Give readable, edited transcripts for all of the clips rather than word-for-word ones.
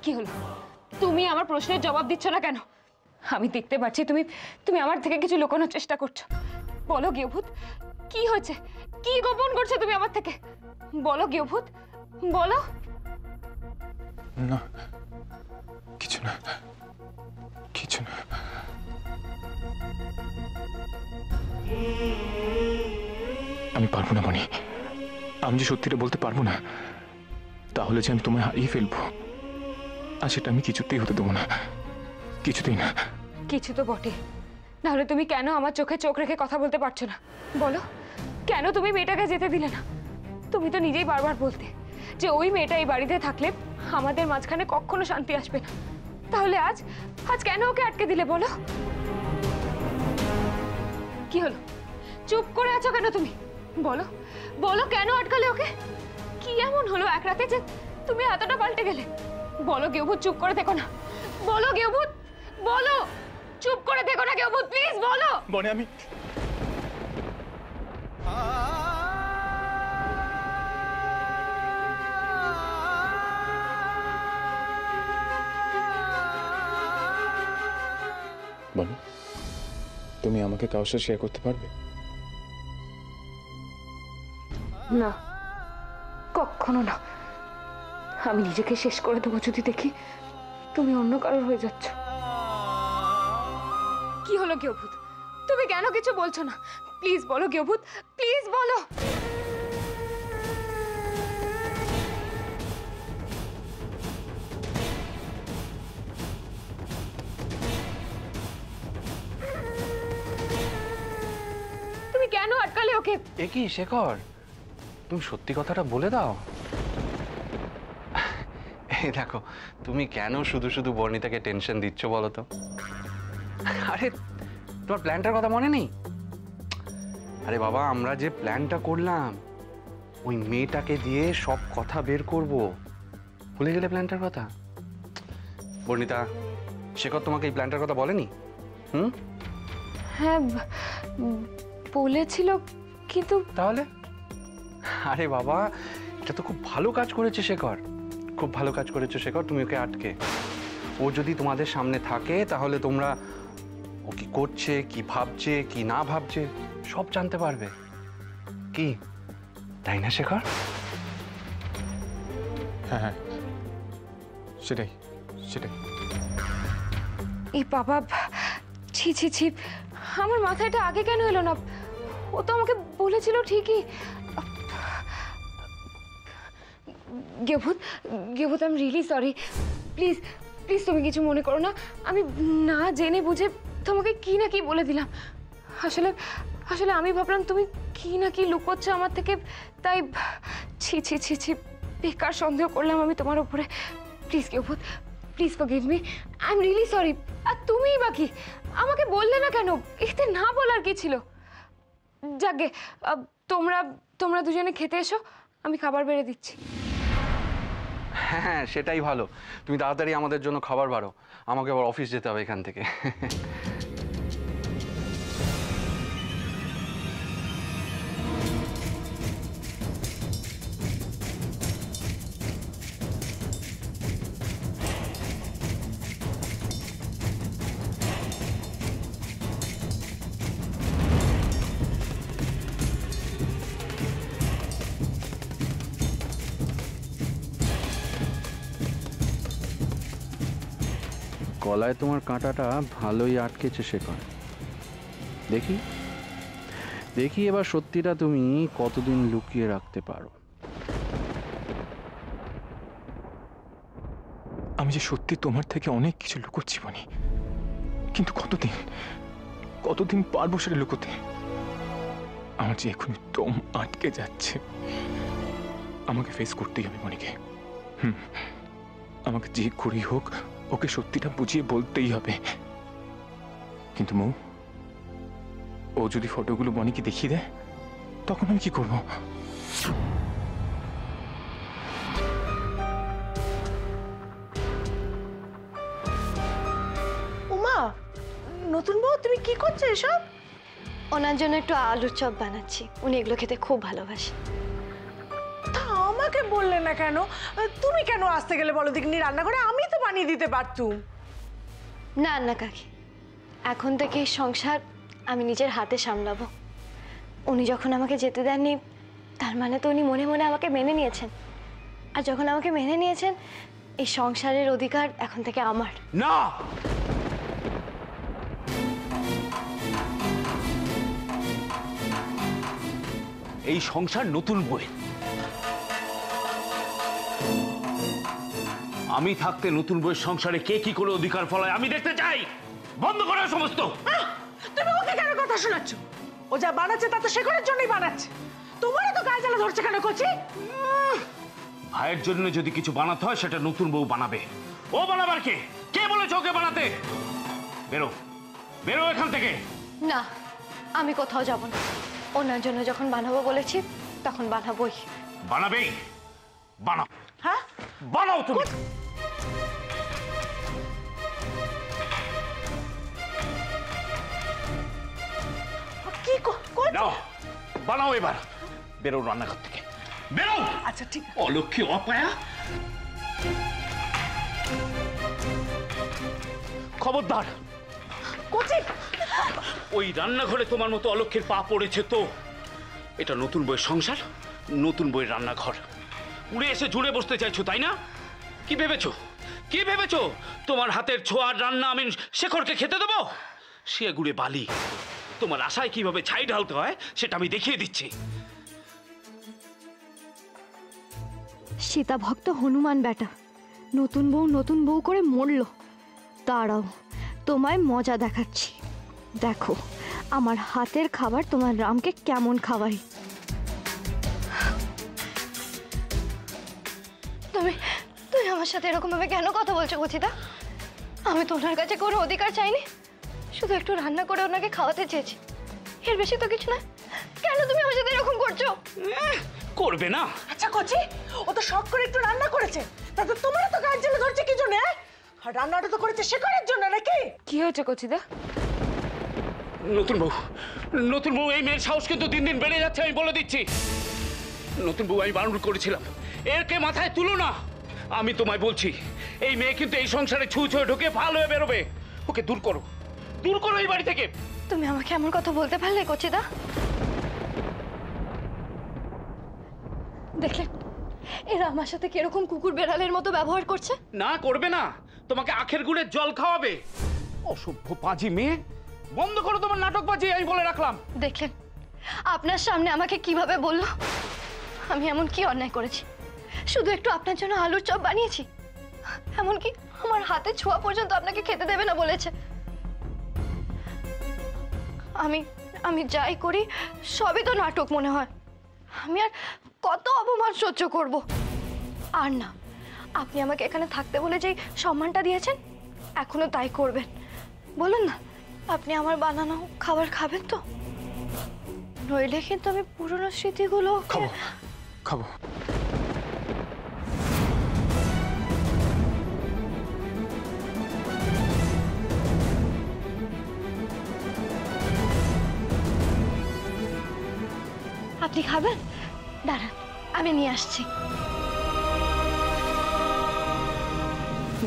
কি হলো? তুমি আমার প্রশ্নের জবাব দিচ্ছ না কেন? আমি দেখতে পাচ্ছি তুমি তুমি আমার থেকে কিছু লুকানোর চেষ্টা করছো। বলো গৃহভূত, কি হয়েছে? কি গোপন করছো তুমি আমার থেকে? বলো গৃহভূত, বলো। না, কিছু না, কিছু না। আমি পারবো না মনি, আমি যে সত্যিটা বলতে পারবো না, তাহলে যে আমি তোমায় হারিয়ে ফেলবো, আর সেটা আমি কিছুতেই হতে দেবো না, কিছুতেই না। কিছু তো বটে, নাহলে তুমি কেন আমার চোখে চোখ রেখে কথা বলতে পারছো না? বলো, কেন তুমি মেয়েটাকে যেতে দিলে না? তুমি তো নিজেই বারবার বলতে যে ওই মেয়েটা এই বাড়িতে থাকলে আমাদের মাঝখানে কখনো শান্তি আসবে না। তাহলে আজ আজ কেন ওকে আটকে দিলে বলো? কি হলো? চুপ করে আছো কেন তুমি? বলো, বলো কেন আটকালে ওকে? কি এমন হলো এক রাতে যে তুমি এতটা পাল্টে গেলে? বলো গৃহভূত, চুপ করে দেখো না। বলো গৃহভূত, বলো। চুপ করে দেখো না গৃহভূত, প্লিজ বলো। বনে আমি বলো, তুমি আমাকে কারোর সাথে শেয়ার করতে পারবে? না, কখনো না। আমি নিজেকে শেষ করে দেবো যদি দেখি তুমি অন্য কারোর হয়ে যাচ্ছ। কি হলো গৃহভূত, তুমি কেন কিছু বলছো না? প্লিজ বলো গৃহভূত, প্লিজ বলো। তুমি কেন আটকালে ওকে? এ কি শেখর, তুমি সত্যি কথাটা বলে দাও। এই দেখো, তুমি কেন শুধু শুধু বর্ণিতাকে টেনশন দিচ্ছ বলো তো? আরে তোমার প্ল্যানটার কথা মনে নেই? আরে বাবা, আমরা যে প্ল্যানটা করলাম, ওই মেয়েটাকে দিয়ে সব কথা বের করব। ভুলে গেলে প্ল্যানটার কথা? বর্ণিতা, শেখর তোমাকে এই প্ল্যানটার কথা বলেনি? হ্যাঁ বলেছিল, কিন্তু তাহলে? আরে বাবা, এটা তো খুব ভালো কাজ করেছে শেখর, খুব ভালো কাজ করেছো শেখর। তুমি ওকে আটকে, ও যদি তোমাদের সামনে থাকে তাহলে তোমরা ও কি করছে, কি ভাবছে, কি না ভাবছে সব জানতে পারবে। কি তাই না শেখর? হ্যাঁ হ্যাঁ, সেটাই সেটাই। এই বাবা, ছি ছি ছি, আমার মাথায় এটা আগে কেন এলো না? ও তো আমাকে বলেছিল ঠিকই। গৃহভূত, গৃহভূত, I am really sorry. Please please তুমি কিছু মনে করো না। আমি না জেনে বুঝে তোমাকে কি না কি বলে দিলাম। আসলে আসলে আমি ভাবলাম তুমি কি না কি লুকোচ্ছ আমার থেকে, তাই ছি ছি ছি ছি, বেকার সন্দেহ করলাম আমি তোমার উপরে। প্লিজ গৃহভূত, please forgive me, I am really sorry. আর তুমিই বাকি, আমাকে বললে না কেন? এতে না বলার কি ছিল? যাকে তোমরা তোমরা দুজনে খেতে এসো, আমি খাবার বেড়ে দিচ্ছি। হ্যাঁ, সেটাই ভালো। তুমি তাড়াতাড়ি আমাদের জন্য খাবার বাড়ো, আমাকে আবার অফিস যেতে হবে এখান থেকে। গলায় তোমার কাঁটাটা ভালোই আটকেছে শেখর। দেখি দেখি এবার সত্যিটা তুমি কতদিন লুকিয়ে রাখতে পারো। আমি যে সত্যি তোমার থেকে অনেক কিছু লুকোচ্ছি বনি, কিন্তু কতদিন কতদিন পারবো সেটা লুকোতে? আমার যে এখন দম আটকে যাচ্ছে। আমাকে ফেস করতেই হবে মনিকে। আমাকে যে করেই হোক ওকে সত্যিটা বুঝিয়ে বলতেই হবে। কিন্তু মৌ, ও যদি ফটোগুলো বনিকে দেখিয়ে দেয় তখন আমি কি করব? উমা, নতুন বউ, তুমি কি করছো এসব? ওনার জন্য একটু আলুর চপ বানাচ্ছি, উনি এগুলো খেতে খুব ভালোবাসে। তা আমাকে বললে না কেন? তুমি কেন আসতে গেলে বলো দেখিনি রান্না করে? আমি তো বানিয়ে দিতে পারতুম। না না কাকি, এখন থেকে এই সংসার আমি নিজের হাতে সামলাবো। উনি যখন আমাকে যেতে দেননি, তার মানে তো উনি মনে মনে আমাকে মেনে নিয়েছেন। আর যখন আমাকে মেনে নিয়েছেন, এই সংসারের অধিকার এখন থেকে আমার। না, এই সংসার নতুন বই। আমি থাকতে নতুন বইয়ের সংসারে কে কি করে অধিকার ফলায় আমি দেখতে চাই। বন্ধ করো সমস্ত। তুমি ওকে কেন কথা শোনাচ্ছ? ও যা বানাচ্ছে তা তো শেখরের জন্যই বানাচ্ছে। তোমারও তো গায়ে জ্বালা ধরছে কেন কচি? ভাইয়ের জন্য যদি কিছু বানাতে হয় সেটা নতুন বউ বানাবে। ও বানাবার কে? কে বলেছে ওকে বানাতে? বেরো, বেরো এখান থেকে। না, আমি কোথাও যাব না। ওনার জন্য যখন বানাবো বলেছি, তখন বানাবোই। বানাবেই, বানাও। হ্যাঁ, বানাও তুমি। কি নাও, বানাও এবার। বেরো রান্নাঘর থেকে, বেরো। আচ্ছা ঠিক আছে। অলক্ষী অপায়া। খবরদার, কচি, ওই রান্নাঘরে তোমার মতো অলক্ষীর পা পড়েছে তো। এটা নতুন বইয়ের সংসার, নতুন বইয়ের রান্নাঘর। উড়ে এসে জুড়ে বসতে চাইছো তাই না? কি ভেবেছো, কি ভেবেছো তোমার হাতের ছোঁয়ার রান্না আমি শেখরকে খেতে দেবো? সে গুড়ে বালি। তোমার আশায় কিভাবে ছাই ঢালতে হয় সেটা আমি দেখিয়ে দিচ্ছি। সীতা ভক্ত হনুমান বেটা নতুন বউ করে মরল। দাঁড়াও, তোমায় মজা দেখাচ্ছি। দেখো আমার হাতের খাবার তোমার রামকে কেমন খাওয়াই। তুমি তুমি আমার সাথে এরকম ভাবে কেন কথা বলছো কচিতা? আমি তো ওনার কাছে কোনো অধিকার চাইনি, শুধু একটু রান্না করে ওনাকে খাওয়াতে চেয়েছি, এর বেশি তো কিছু না। কেন তুমি আমার সাথে এরকম করছো? করবে না? আচ্ছা কচি, ও তো শখ করে একটু রান্না করেছে, তাতে তোমারও তো গায়ে জ্বালা ধরছে কি জন্য? আর রান্নাটা তো করেছে শেখরের জন্য নাকি? কি হয়েছে কচিদা? নতুন বউ, নতুন বউ, এই মেয়ের সাহস কিন্তু দিন দিন বেড়ে যাচ্ছে, আমি বলে দিচ্ছি। নতুন বউ আমি বারণ করেছিলাম, এরকে মাথায় তুলো না। আমি তোমায় বলছি, এই মেয়ে কিন্তু এই সংসারে ছুঁয়ে ঢুকে ফাল হয়ে বেরোবে। ওকে দূর করো, দূর করো এই বাড়ি থেকে। তুমি আমাকে এমন কথা বলতে পারলে কচিদা? দেখলে এরা আমার সাথে কিরকম কুকুর বেড়ালের মতো ব্যবহার করছে। না, করবে না। তোমাকে আখের গুড়ের জল খাওয়াবে। অসভ্য পাজি মেয়ে, বন্ধ করো তোমার নাটকবাজি, আমি বলে রাখলাম। দেখলেন আপনার সামনে আমাকে কিভাবে বললো? আমি এমন কি অন্যায় করেছি? শুধু একটু আপনার জন্য আলুর চপ বানিয়েছি, এমনকি আমার হাতে ছোঁয়া পর্যন্ত আপনাকে খেতে দেবে না বলেছে। আমি যাই করি সবই তো নাটক মনে হয়। আমি আর কত অপমান সহ্য করব? আর না, আপনি আমাকে এখানে থাকতে বলে যেই সম্মানটা দিয়েছেন, এখনো তাই করবেন। বলুন না, আপনি আমার বানানো খাবার খাবেন তো? নইলে কিন্তু আমি পুরনো স্মৃতিগুলো খাবো, খাবো। আপনি খাবেন? দাঁড়ান, আমি নিয়ে আসছি।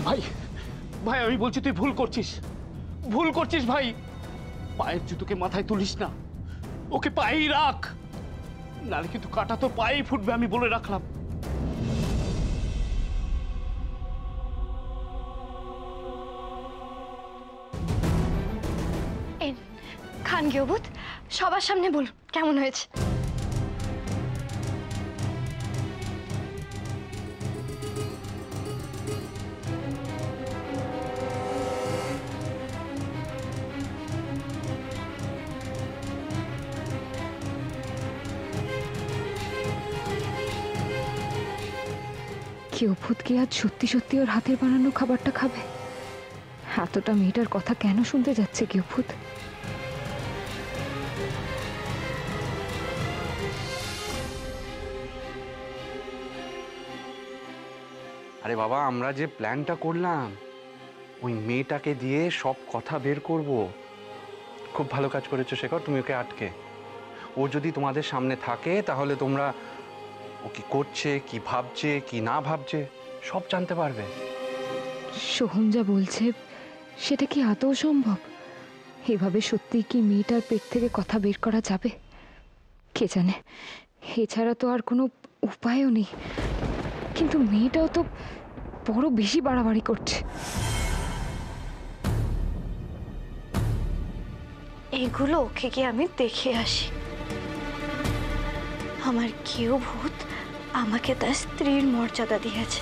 ভাই, ভাই আমি বলছি তুই ভুল করছিস, ভুল করছিস ভাই। পায়ের জুতোকে মাথায় তুলিস না, ওকে পায়েই রাখ, নাহলে কিন্তু কাটা তোর পায়েই ফুটবে, আমি বলে রাখলাম। খান গিয়বুত, সবার সামনে বলুন কেমন হয়েছে। কেউ ভূত কি আজ সত্যি সত্যি ওর হাতের বানানো খাবারটা খাবে? এতটা মেয়েটার কথা কেন শুনতে যাচ্ছে কেউ ভূত? আরে বাবা, আমরা যে প্ল্যানটা করলাম, ওই মেয়েটাকে দিয়ে সব কথা বের করব। খুব ভালো কাজ করেছো শেখর, তুমি ওকে আটকে। ও যদি তোমাদের সামনে থাকে তাহলে তোমরা ও কি করছে, কি ভাবছে, কি না ভাবছে সব জানতে পারবে। সোহম যা বলছে সেটা কি আদৌ সম্ভব? এভাবে সত্যি কি মেয়েটার পেট থেকে কথা বের করা যাবে? কে জানে, এছাড়া তো আর কোনো উপায়ও নেই। কিন্তু মেয়েটাও তো বড় বেশি বাড়াবাড়ি করছে। এগুলো ওকে গিয়ে আমি দেখে আসি। আমার কেউ ভূত আমাকে তার স্ত্রীর মর্যাদা দিয়েছে,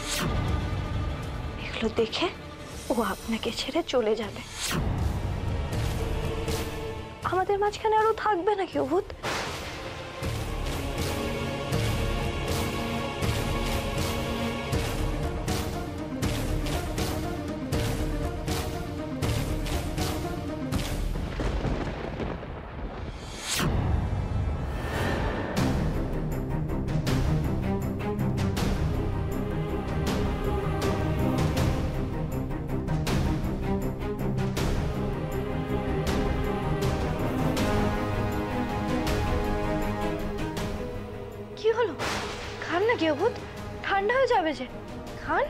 এগুলো দেখে ও আপনাকে ছেড়ে চলে যাবে। আমাদের মাঝখানে আরো থাকবে না কেউ ভূত। কি হলো? খান না কেউ ভূত, ঠান্ডা হয়ে যাবে যে। খান।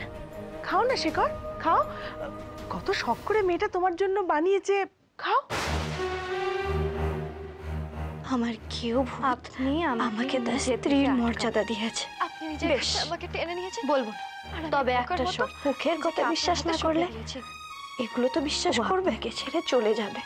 খাও না শেখর, খাও। কত শখ করে মেয়েটা তোমার জন্য বানিয়েছে, খাও। আমার কেউ ভূত আপনি আমাকে তার স্ত্রীর মর্যাদা দিয়েছে। আপনি নিজে আমাকে টেনে নিয়েছেন বলবো না। তবে একটা শর্ত, মুখের কথা বিশ্বাস না করলে এগুলো তো বিশ্বাস করবে, কে ছেড়ে চলে যাবে।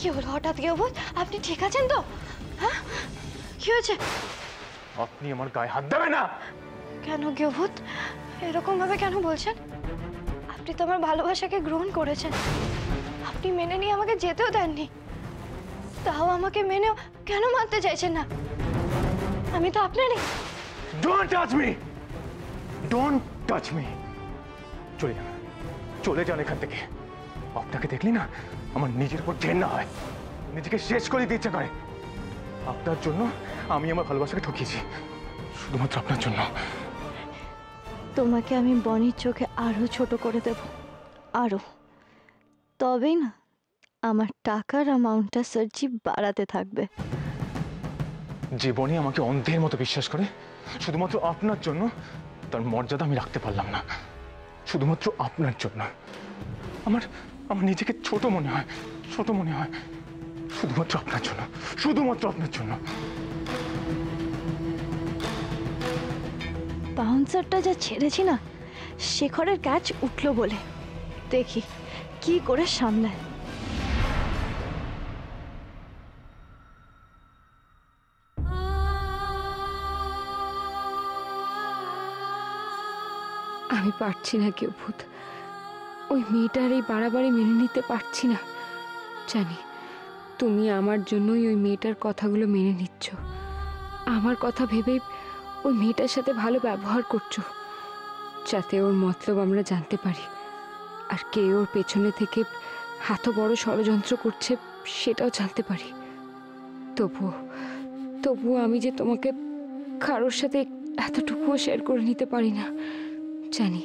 কি হলো হঠাৎ কেউ ভূত? আপনি ঠিক আছেন তো? হ্যাঁ, কি হয়েছে? আপনি আমার গায়ে হাত দেবেন না। কেন কেউ ভূত এরকম ভাবে কেন বলছেন? আপনি তো আমার ভালোবাসাকে গ্রহণ করেছেন, আপনি মেনে নিয়ে আমাকে যেতেও দেননি, তাও আমাকে মেনেও কেন মানতে চাইছেন না? আমি তো আপনারই। Don't touch me, don't touch me. চলে যান, চলে যান এখান থেকে। আপনাকে দেখলি না আমার নিজের উপর ঘেন্না হয়, নিজেকে শেষ করে দিতে ইচ্ছে করে। আপনার জন্য আমি আমার ভালোবাসাকে ঠকিয়েছি, শুধুমাত্র আপনার জন্য। তোমাকে আমি বনির চোখে আরো ছোট করে দেব, আরো। তবেই না আমার টাকার অ্যামাউন্টটা সার্জি বাড়াতে থাকবে। জীবনে আমাকে অন্ধের মতো বিশ্বাস করে শুধুমাত্র আপনার জন্য তার মর্যাদা আমি রাখতে পারলাম না, শুধুমাত্র আপনার জন্য। আমার আমার নিজেকে ছোট মনে হয়, ছোট মনে হয় শুধুমাত্র আপনার জন্য, শুধুমাত্র আপনার জন্য। বাউন্সারটা যা ছেড়েছি না, শেখরের ক্যাচ উঠলো বলে, দেখি কি করে সামলায়। আমি পারছি না কেউ ভূত, ওই মেয়েটার এই বাড়াবাড়ি মেনে নিতে পারছি না। জানি তুমি আমার জন্যই ওই মেয়েটার কথাগুলো মেনে নিচ্ছ, আমার কথা ভেবেই ওই মেয়েটার সাথে ভালো ব্যবহার করছো, যাতে ওর মতলব আমরা জানতে পারি, আর কে ওর পেছনে থেকে এত বড় ষড়যন্ত্র করছে সেটাও জানতে পারি। তবুও আমি যে তোমাকে কারোর সাথে এতটুকুও শেয়ার করে নিতে পারি না। জানি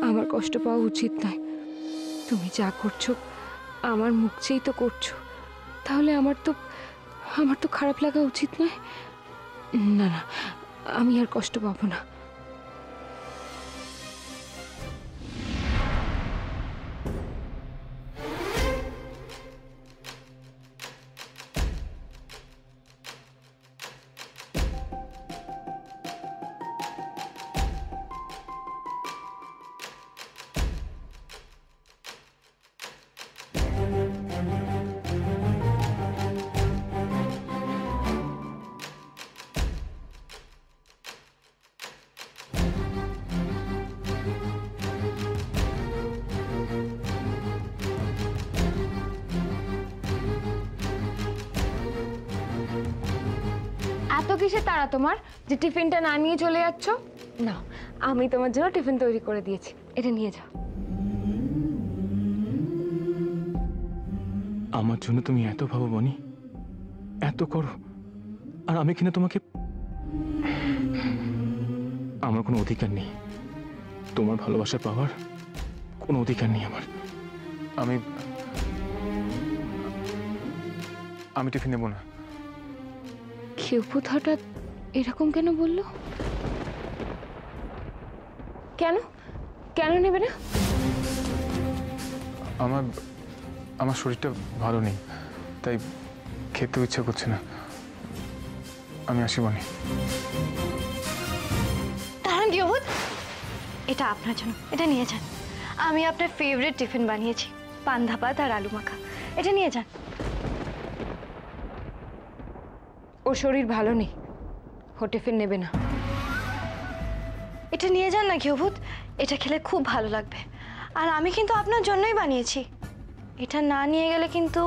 আমার কষ্ট পাওয়া উচিত নয়, তুমি যা করছো আমার মুখ চেয়েই তো করছো, তাহলে আমার তো খারাপ লাগা উচিত নয়। না না, আমি আর কষ্ট পাবো না। এত কিসের তাড়া তোমার যে টিফিনটা না নিয়ে চলে যাচ্ছ? না, আমি তোমার জন্য টিফিন তৈরি করে দিয়েছি, এটা নিয়ে যাও। আমার জন্য তুমি এত ভাবো বনি, এত করো, আর আমি কিনা তোমাকে... আমার কোনো অধিকার নেই তোমার ভালোবাসা পাওয়ার, কোনো অধিকার নেই আমার। আমি টিফিন নেবো না। কেউভূত হঠাৎ এরকম কেন বললো? কেন কেন নেবে না? আমার শরীরটা ভালো নেই, তাই খেতেও ইচ্ছা করছে না। আমি আসি বনি। দাঁড়ান কেউভূত, এটা আপনার জন্য, এটা নিয়ে যান। আমি আপনার ফেভারিট টিফিন বানিয়েছি, পান্তা ভাত আর আলু মাখা, এটা নিয়ে যান। ওর শরীর ভালো নেই, ও টিফিন নেবে না। এটা নিয়ে যান না কেউভূত, এটা খেলে খুব ভালো লাগবে। আর আমি কিন্তু আপনার জন্যই বানিয়েছি, এটা না নিয়ে গেলে কিন্তু...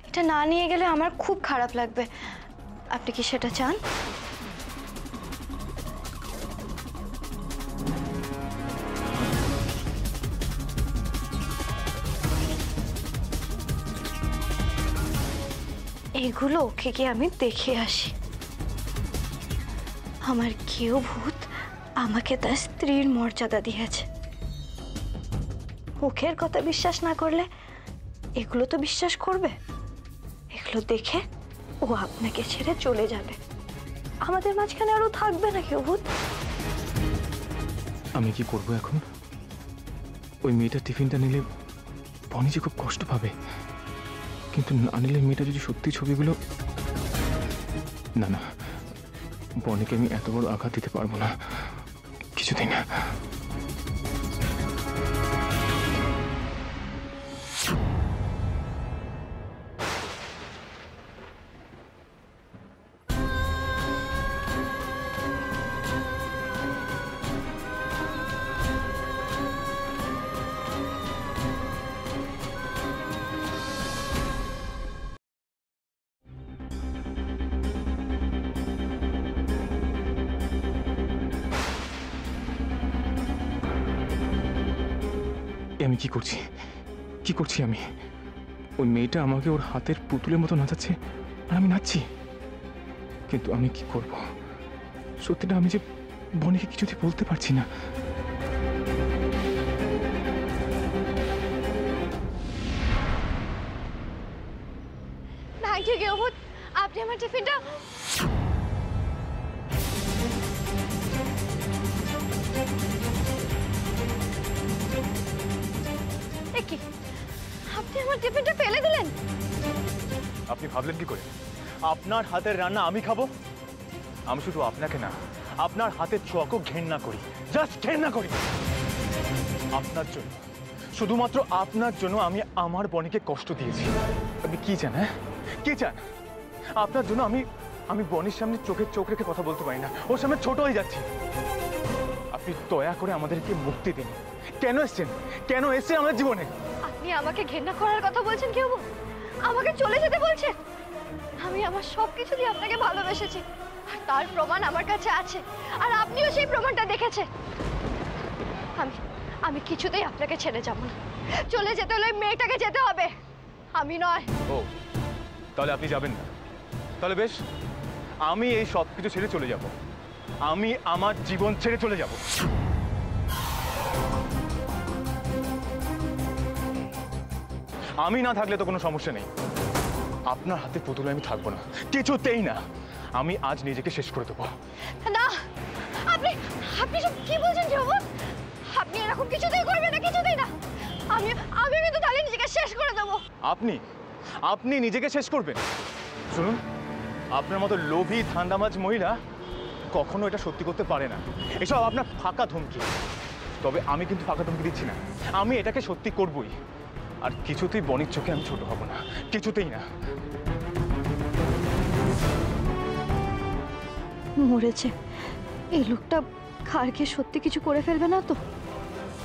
এটা না নিয়ে গেলে আমার খুব খারাপ লাগবে। আপনি কি সেটা চান? এগুলো ওকে গিয়ে আমি দেখে আসি। আমার কেউভূত আমাকে তার স্ত্রীর মর্যাদা দিয়েছে। মুখের কথা বিশ্বাস না করলে এগুলো তো বিশ্বাস করবে। এগুলো দেখে ও আপনাকে ছেড়ে চলে যাবে, আমাদের মাঝখানে আরও থাকবে না কেউভূত। আমি কি করবো এখন? ওই মেয়েটা টিফিনটা নিলে বনি যে খুব কষ্ট পাবে, কিন্তু না নিলে মেয়েটা যদি সত্যি ছবিগুলো... না না, বনিকে আমি এত বড় আঘাত দিতে পারবো না, কিছুতেই না। আমি কি করছি আমি? ওই মেয়েটা আমাকে ওর হাতের পুতুলের মতো নাচাচ্ছে আর আমি নাচছি, কিন্তু আমি কি করব? সত্যিটা আমি যে বনিকে কিছুতেই বলতে পারছি না। থ্যাংক ইউ কেউভূত, আপনি আমার টিফিনটা... কি, আপনি আমার টিফিনটা ফেলে দিলেন? আপনি ভাবলেন কি করে আপনার হাতের রান্না আমি খাবো? আমি শুধু আপনাকে না, আপনার হাতের ছোঁয়াকেও ঘেন্না করি, জাস্ট ঘেন্না করি। আপনার জন্য, শুধুমাত্র আপনার জন্য আমি আমার বনিকে কষ্ট দিয়েছি। আপনি কি চান? হ্যাঁ, কি চান? আপনার জন্য আমি বনির সামনে চোখের চোখ রেখে কথা বলতে পারি না, ওর সামনে ছোট হয়ে যাচ্ছি। আপনি দয়া করে আমাদেরকে মুক্তি দিন। কেন এসছেন আমাদের জীবনে? আপনি আমাকে ঘৃণা করার কথা বলছেন কেউভূত? আমাকে চলে যেতে বলছেন? আমি আমার সবকিছু দিয়ে আপনাকে ভালোবেসেছি, আর তার প্রমাণ আমার কাছে আছে, আর আপনিও সেই প্রমাণটা দেখেছেন। আমি কিছুতেই আপনাকে ছেড়ে যাব না। চলে যেতে হলে মেয়েটাকে যেতে হবে, আমি নয়। ও, তাহলে আপনি যাবেন না? তাহলে বেশ, আমি এই সব কিছু ছেড়ে চলে যাব। আমি আমার জীবন ছেড়ে চলে যাব। আমি না থাকলে তো কোনো সমস্যা নেই, আপনার হাতে পুতুলে আমি থাকবো না, কিছুতেই না। আমি আজ নিজেকে শেষ করে দেবো। না, আপনি সব কি বলছেন কেউভূত? আপনি এরকম কিছুতেই করবেন না, কিছুতেই না। আমি কিন্তু তাহলে নিজেকে শেষ করে দেবো। আপনি নিজেকে শেষ করবেন? শুনুন, আপনার মতো লোভী ধান্দাবাজ মহিলা কখনো এটা সত্যি করতে পারে না। এসব আপনার ফাঁকা ধমকি। তবে আমি কিন্তু ফাঁকা ধমকি দিচ্ছি না, আমি এটাকে সত্যি করবই। আর কিছুতেই বনির চোখে আমি ছোট হব না, কিছুতেই না। মরেছে। এই লোকটা খার খেয়ে সত্যি কিছু করে ফেলবে না তো?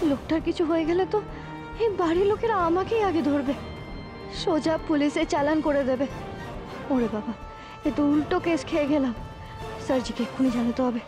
লোকটার কিছু হয়ে গেলে তো এই বাড়ির লোকেরা আমাকেই আগে ধরবে, সোজা পুলিশে চালান করে দেবে। ওরে বাবা, এ তো উল্টো কেস খেয়ে গেলাম। স্যারজিকে এক্ষুনি জানাতে হবে।